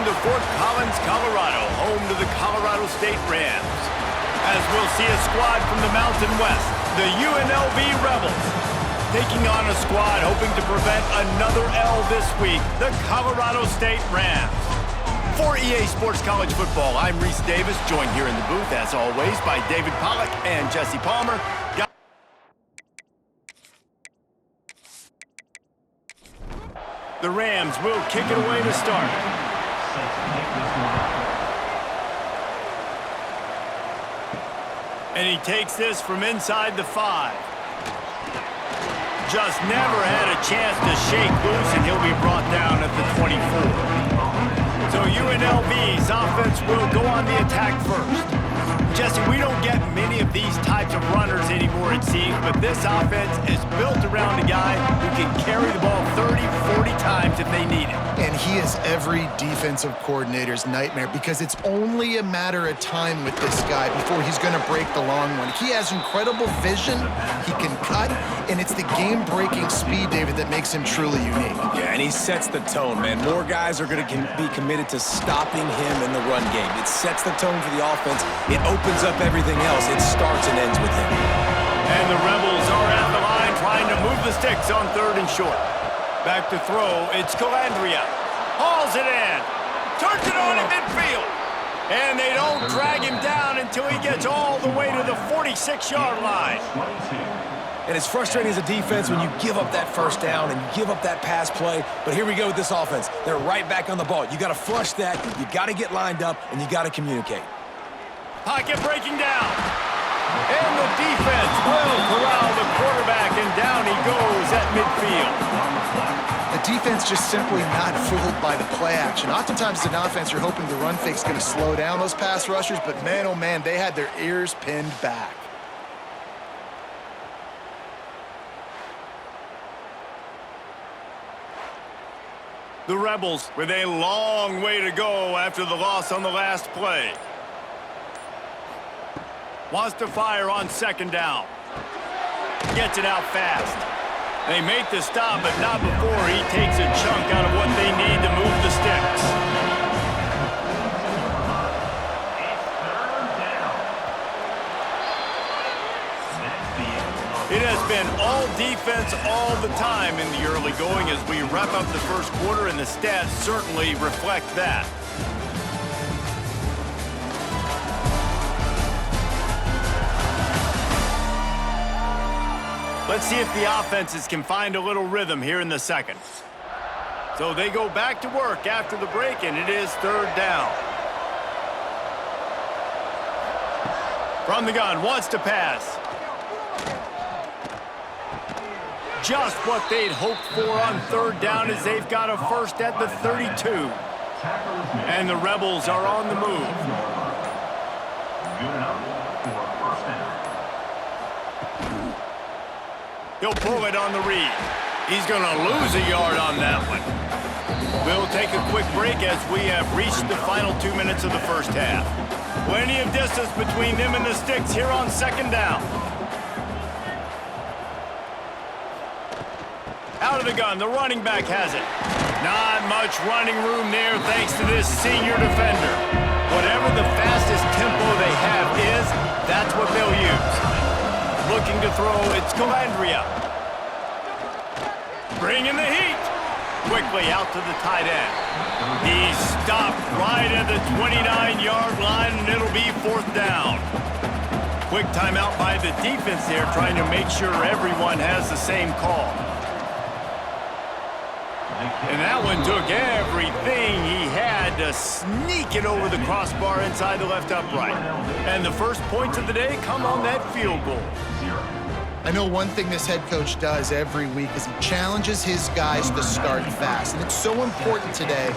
to Fort Collins, Colorado, home to the Colorado State Rams. As we'll see a squad from the Mountain West, the UNLV Rebels, taking on a squad hoping to prevent another L this week, the Colorado State Rams. For EA Sports College Football, I'm Reese Davis, joined here in the booth, as always, by David Pollack and Jesse Palmer. The Rams will kick it away to start. And he takes this from inside the 5. Just never had a chance to shake loose, and he'll be brought down at the 24. So UNLV's offense will go on the attack first. Jesse, we don't get many of these types of runners anymore, it seems, but this offense is built around a guy who can carry the ball 30, 40 times if they need it. And he is every defensive coordinator's nightmare because it's only a matter of time with this guy before he's going to break the long one. He has incredible vision, he can cut, and it's the game-breaking speed, David, that makes him truly unique. Yeah, and he sets the tone, man. More guys are going to be committed to stopping him in the run game. It sets the tone for the offense. It opens up everything else. It starts and ends with him. And the Rebels are at the line trying to move the sticks on 3rd and short. Back to throw, it's Calandria. Hauls it in. Turns it on in midfield. And they don't drag him down until he gets all the way to the 46-yard line. And it's frustrating as a defense when you give up that first down and you give up that pass play. But here we go with this offense. They're right back on the ball. You got to flush that. You got to get lined up, and you got to communicate. Pocket breaking down. And the defense will corral the quarterback, and down he goes at midfield. The defense just simply not fooled by the play action. Oftentimes, as an offense, you're hoping the run fake's going to slow down those pass rushers, but man, oh man, they had their ears pinned back. The Rebels with a long way to go after the loss on the last play. Wants to fire on 2nd down. Gets it out fast. They make the stop, but not before he takes a chunk out of what they need to move the sticks. It has been all defense all the time in the early going as we wrap up the first quarter, and the stats certainly reflect that. Let's see if the offenses can find a little rhythm here in the second. So they go back to work after the break, and it is 3rd down. From the gun, wants to pass. Just what they'd hoped for on 3rd down as they've got a first at the 32. And the Rebels are on the move. He'll pull it on the read. He's going to lose a yard on that one. We'll take a quick break as we have reached the final 2 minutes of the first half. Plenty of distance between them and the sticks here on 2nd down. Out of the gun, the running back has it. Not much running room there thanks to this senior defender. Whatever the fastest tempo they have is, that's what they'll use. Looking to throw, it's Calandria. Bringing the heat. Quickly out to the tight end. He's stopped right at the 29-yard line, and it'll be 4th down. Quick timeout by the defense there, trying to make sure everyone has the same call. And that one took everything he had to sneak it over the crossbar inside the left upright. And the first points of the day come on that field goal. I know one thing this head coach does every week is he challenges his guys to start fast. And it's so important today,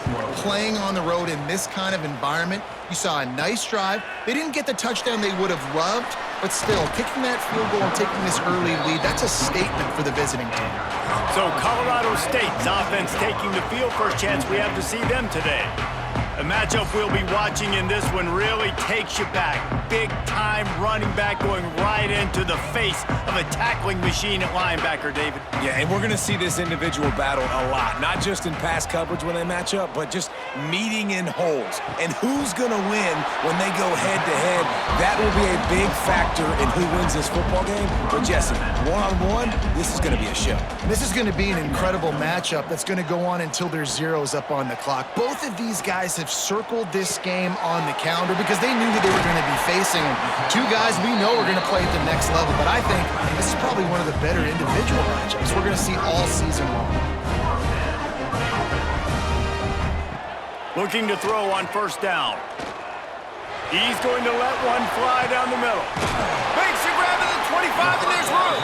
playing on the road in this kind of environment. You saw a nice drive. They didn't get the touchdown they would have loved, but still, kicking that field goal and taking this early lead, that's a statement for the visiting team. So Colorado State's offense taking the field. First chance we have to see them today. The matchup we'll be watching in this one really takes you back. Big-time running back going right into the face of a tackling machine at linebacker, David. Yeah, and we're going to see this individual battle a lot, not just in pass coverage when they match up, but just meeting in holes. And who's going to win when they go head-to-head? That will be a big factor in who wins this football game. But, Jesse, one-on-one, this is going to be a show. This is going to be an incredible matchup that's going to go on until there's zeros up on the clock. Both of these guys have circled this game on the calendar because they knew who they were going to be facing. And two guys we know are going to play at the next level. But I think this is probably one of the better individual matchups we're going to see all season long. Looking to throw on first down. He's going to let one fly down the middle. Makes a grab at the 25, and there's room.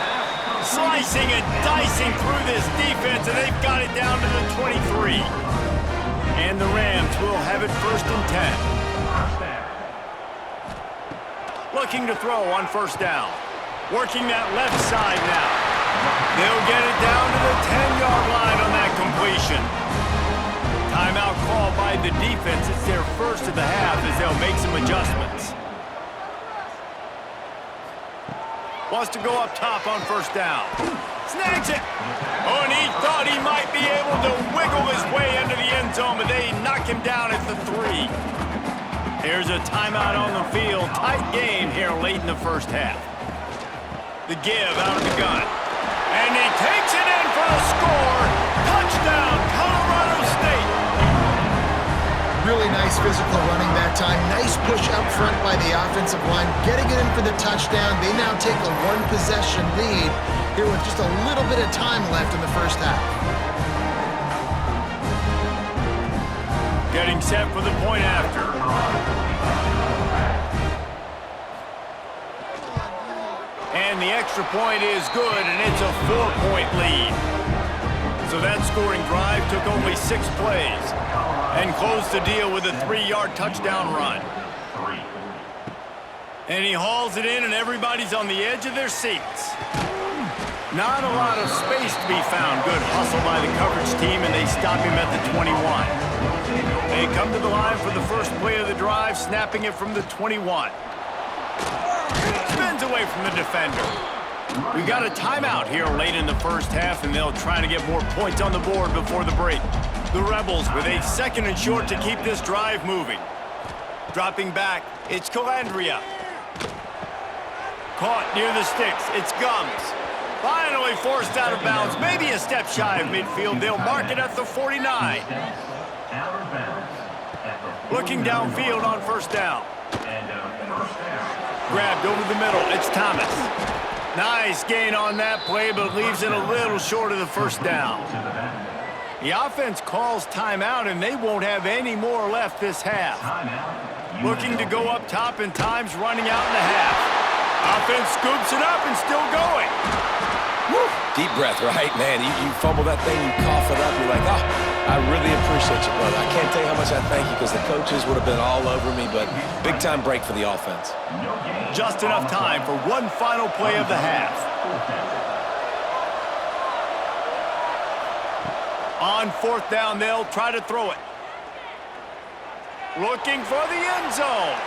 Slicing and dicing through this defense, and they've got it down to the 23. And the Rams will have it 1st and 10. Looking to throw on first down. Working that left side now. They'll get it down to the 10-yard line on that completion. Timeout call by the defense. It's their first of the half as they'll make some adjustments. Wants to go up top on first down. Snags it. Oh, and he thought he might be able to wiggle his way into the end zone, but they knock him down at the 3. Here's a timeout on the field. Tight game here late in the first half. The give out of the gun. And he takes it in for the score. Touchdown, Colorado State. Really nice physical running that time. Nice push up front by the offensive line. Getting it in for the touchdown. They now take a one-possession lead here with just a little bit of time left in the first half. Getting set for the point after. And the extra point is good, and it's a 4-point lead. So that scoring drive took only 6 plays and closed the deal with a 3-yard touchdown run. And he hauls it in, and everybody's on the edge of their seats. Not a lot of space to be found. Good hustle by the coverage team, and they stop him at the 21. They come to the line for the first play of the drive, snapping it from the 21. Spins away from the defender. We got a timeout here late in the first half, and they'll try to get more points on the board before the break. The Rebels with a 2nd and short to keep this drive moving. Dropping back, it's Calandria. Caught near the sticks, it's Gums. Finally forced out of bounds, maybe a step shy of midfield. They'll mark it at the 49. Looking downfield on first down. Grabbed over the middle, it's Thomas. Nice gain on that play, but leaves it a little short of the first down. The offense calls timeout, and they won't have any more left this half. Looking to go up top, and time's running out in the half. Offense scoops it up and still going. Woo. Deep breath, right, man? You fumble that thing, you cough it up, you're like, oh, I really appreciate you, brother. I can't tell you how much I thank you because the coaches would have been all over me, but big-time break for the offense. Just enough time for one final play of the half. On 4th down, they'll try to throw it. Looking for the end zone.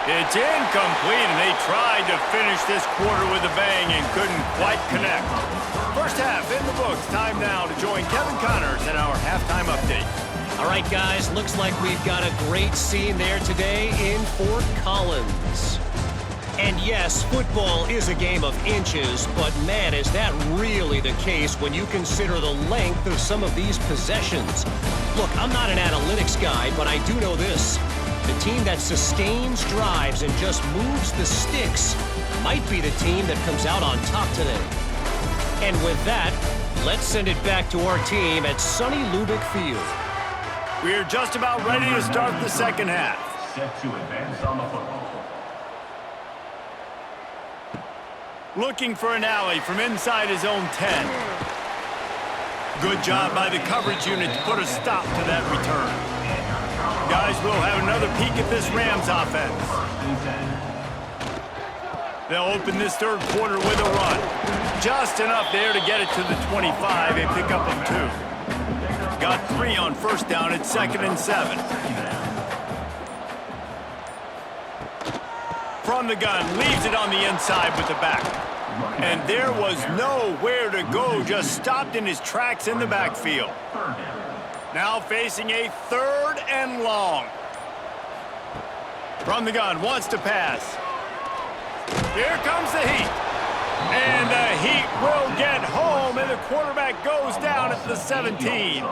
It's incomplete, and they tried to finish this quarter with a bang and couldn't quite connect. First half in the books. Time now to join Kevin Connors in our halftime update. All right, guys, looks like we've got a great scene there today in Fort Collins. And yes, football is a game of inches, but man, is that really the case when you consider the length of some of these possessions. Look, I'm not an analytics guy, but I do know this. The team that sustains drives and just moves the sticks might be the team that comes out on top today. And with that, let's send it back to our team at sunny Lubick Field. We're just about ready to start the second half. Set to advance on the football. Looking for an alley from inside his own 10. Good job by the coverage unit to put a stop to that return. Guys, we'll have another peek at this Rams offense. They'll open this third quarter with a run. Just enough there to get it to the 25, a pickup of 2. got 3 on first down at 2nd and 7. From the gun, leaves it on the inside with the back. And there was nowhere to go, just stopped in his tracks in the backfield. Now facing a 3rd and long. From the gun, wants to pass. Here comes the heat. And the heat will get home, and the quarterback goes down at the 17.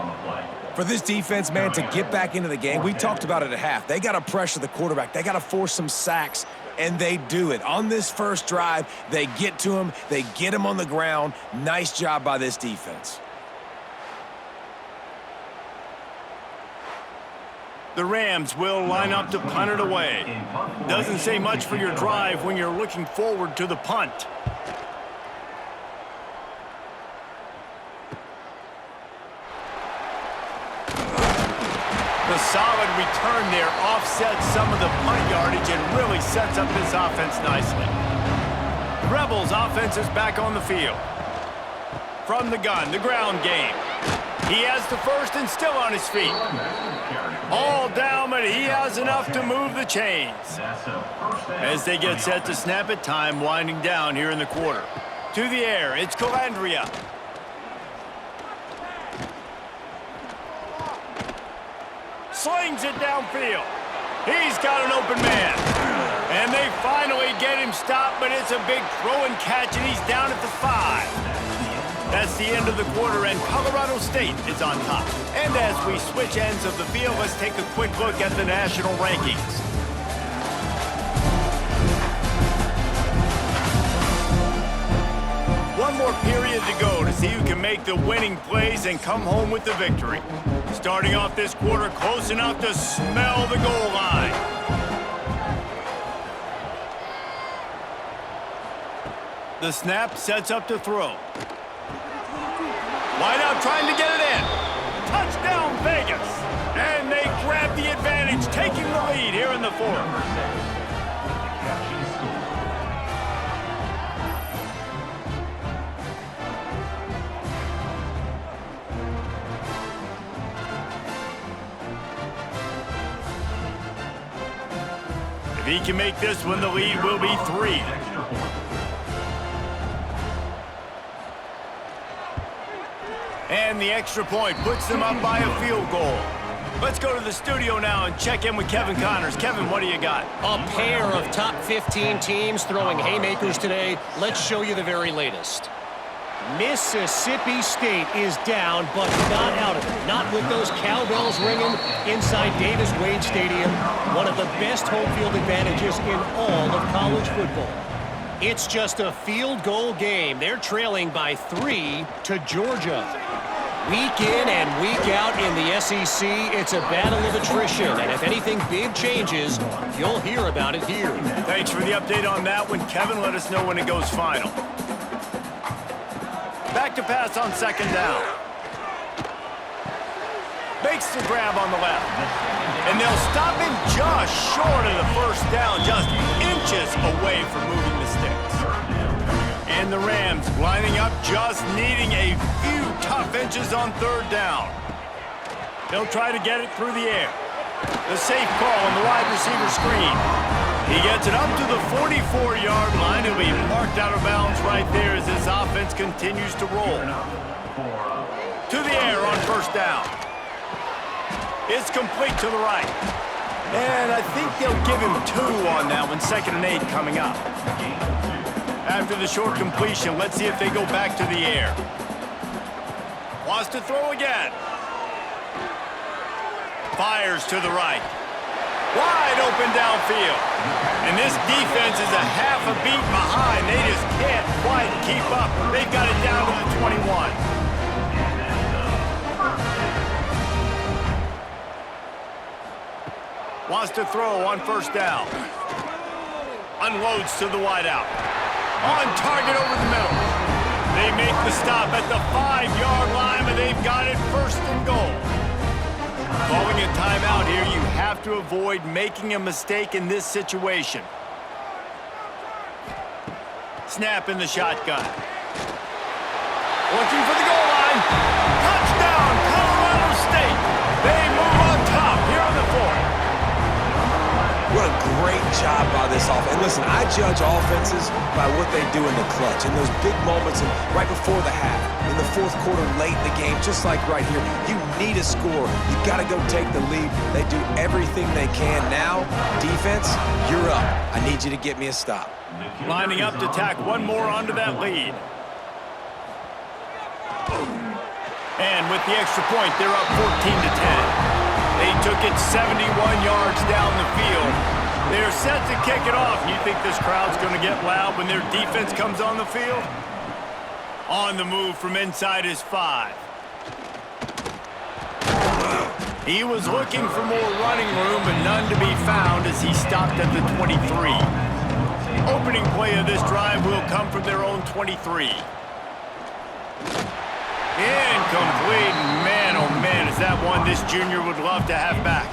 For this defense, man, to get back into the game, we talked about it at half. They got to pressure the quarterback. They got to force some sacks, and they do it. On this first drive, they get to him. They get him on the ground. Nice job by this defense. The Rams will line up to punt it away. Doesn't say much for your drive when you're looking forward to the punt. The solid return there offsets some of the punt yardage and really sets up this offense nicely. The Rebels' offense is back on the field. From the gun, the ground game. He has the first and still on his feet. All down, but he has enough to move the chains. As they get set to snap it, time winding down here in the quarter. To the air, it's Calandria. Slings it downfield. He's got an open man. And they finally get him stopped, but it's a big throw and catch, and he's down at the 5. That's the end of the quarter, and Colorado State is on top. And as we switch ends of the field, let's take a quick look at the national rankings. One more period to go to see who can make the winning plays and come home with the victory. Starting off this quarter close enough to smell the goal line. The snap sets up to throw. Wide out trying to get it in. Touchdown Vegas. And they grab the advantage, taking the lead here in the 4th. If he can make this one, the lead will be 3. And the extra point puts them up by a field goal. Let's go to the studio now and check in with Kevin Connors. Kevin, what do you got? A pair of top 15 teams throwing haymakers today. Let's show you the very latest. Mississippi State is down, but not out of it. Not with those cowbells ringing inside Davis-Wade Stadium. One of the best home field advantages in all of college football. It's just a field goal game. They're trailing by 3 to Georgia. Week in and week out in the SEC, it's a battle of attrition. And if anything big changes, you'll hear about it here. Thanks for the update on that one, Kevin. Let us know when it goes final. Back to pass on 2nd down. Makes the grab on the left. And they'll stop him just short of the first down, just inches away from moving the sticks. And the Rams lining up, just needing a few tough inches on 3rd down. They'll try to get it through the air. The safe call on the wide receiver screen. He gets it up to the 44-yard line. He'll be marked out of bounds right there as this offense continues to roll. To the air on 1st down. It's complete to the right. And I think they'll give him 2 on that one. 2nd and 8 coming up. After the short completion, let's see if they go back to the air. Wants to throw again. Fires to the right. Wide open downfield. And this defense is a half a beat behind. They just can't quite keep up. They've got it down to the 21. Wants to throw on 1st down. Unloads to the wideout. On target over the middle. They make the stop at the 5-yard line, but they've got it 1st and goal. Calling a timeout here, you have to avoid making a mistake in this situation. Snap in the shotgun. Looking for the goal line. Touchdown, Colorado State. Listen, I judge offenses by what they do in the clutch, in those big moments and right before the half, in the fourth quarter, late in the game, just like right here. You need a score. You got to go take the lead. They do everything they can. Now, defense, you're up. I need you to get me a stop. Lining up to tack one more onto that lead. And with the extra point, they're up 14-10. They took it 71 yards down the field. They're set to kick it off. You think this crowd's going to get loud when their defense comes on the field? On the move from inside his 5. He was looking for more running room, but none to be found as he stopped at the 23. Opening play of this drive will come from their own 23. Incomplete. Man, oh man, is that one this junior would love to have back.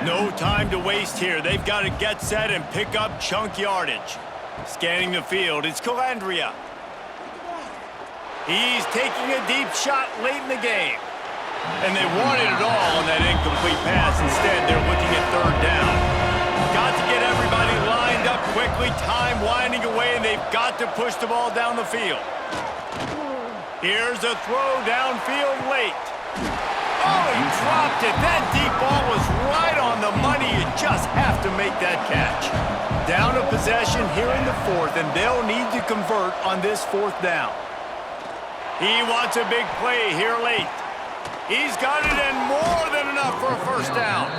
No time to waste here. They've got to get set and pick up chunk yardage. Scanning the field, it's Calandria. He's taking a deep shot late in the game. And they wanted it all on that incomplete pass. Instead, they're looking at third down. Got to get everybody lined up quickly. Time winding away, and they've got to push the ball down the field. Here's a throw downfield late. Oh, he dropped it. That deep ball was right on the money. You just have to make that catch. Down a possession here in the fourth, and they'll need to convert on this fourth down. He wants a big play here late. He's got it and more than enough for a first down.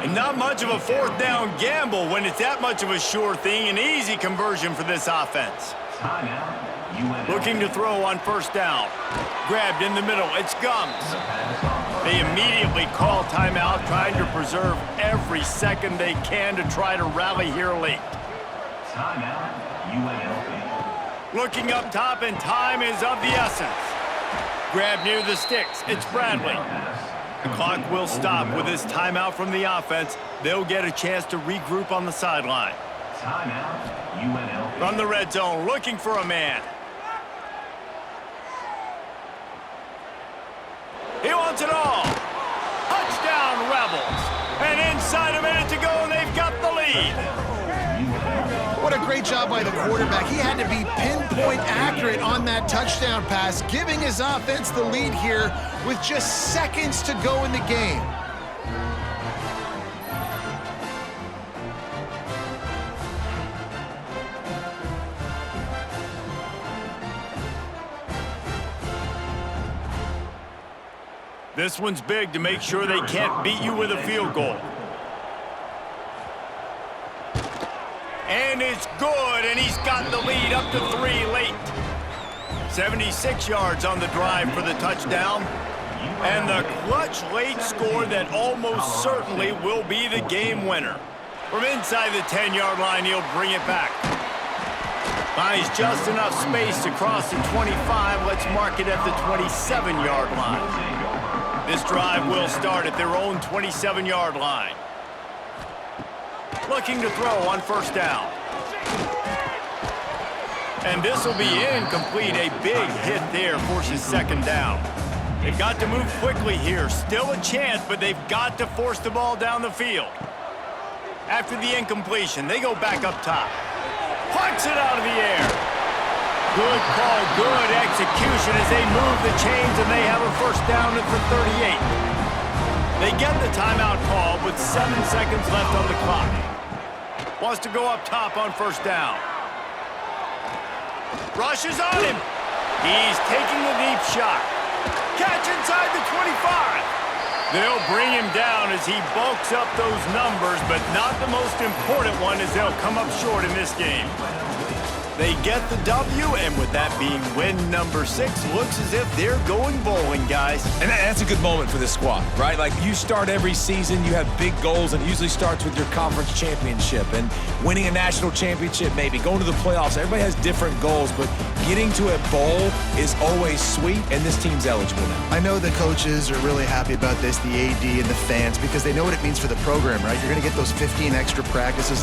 And not much of a fourth down gamble when it's that much of a sure thing. An easy conversion for this offense. Looking to throw on first down. Grabbed in the middle. It's Gums. They immediately call timeout, trying to preserve every second they can to try to rally here late. Timeout, UNLV. Looking up top, and time is of the essence. Grab near the sticks. It's Bradley. The clock will stop with this timeout from the offense. They'll get a chance to regroup on the sideline. Timeout, UNLV. From the red zone, looking for a man. He wants it all. Touchdown, Rebels. And inside a minute to go, and they've got the lead. What a great job by the quarterback. He had to be pinpoint accurate on that touchdown pass, giving his offense the lead here with just seconds to go in the game. This one's big to make sure they can't beat you with a field goal. And it's good, and he's got the lead up to 3 late. 76 yards on the drive for the touchdown. And the clutch late score that almost certainly will be the game winner. From inside the 10-yard line, he'll bring it back. Finds just enough space to cross the 25. Let's mark it at the 27-yard line. This drive will start at their own 27-yard line. Looking to throw on first down. And this will be incomplete. A big hit there forces second down. They've got to move quickly here. Still a chance, but they've got to force the ball down the field. After the incompletion, they go back up top. Plucks it out of the air. Good call, good execution as they move the chains, and they have a first down at the 38. They get the timeout call with 7 seconds left on the clock. Wants to go up top on first down. Rushes on him. He's taking the deep shot. Catch inside the 25. They'll bring him down as he bulks up those numbers, but not the most important one as they'll come up short in this game. They get the W, and with that being win number 6, looks as if they're going bowling, guys. And that's a good moment for this squad, right? Like, you start every season, you have big goals, and it usually starts with your conference championship and winning a national championship, maybe going to the playoffs. Everybody has different goals, but getting to a bowl is always sweet, and this team's eligible now. I know the coaches are really happy about this, the AD and the fans, because they know what it means for the program, right? You're going to get those 15 extra practices.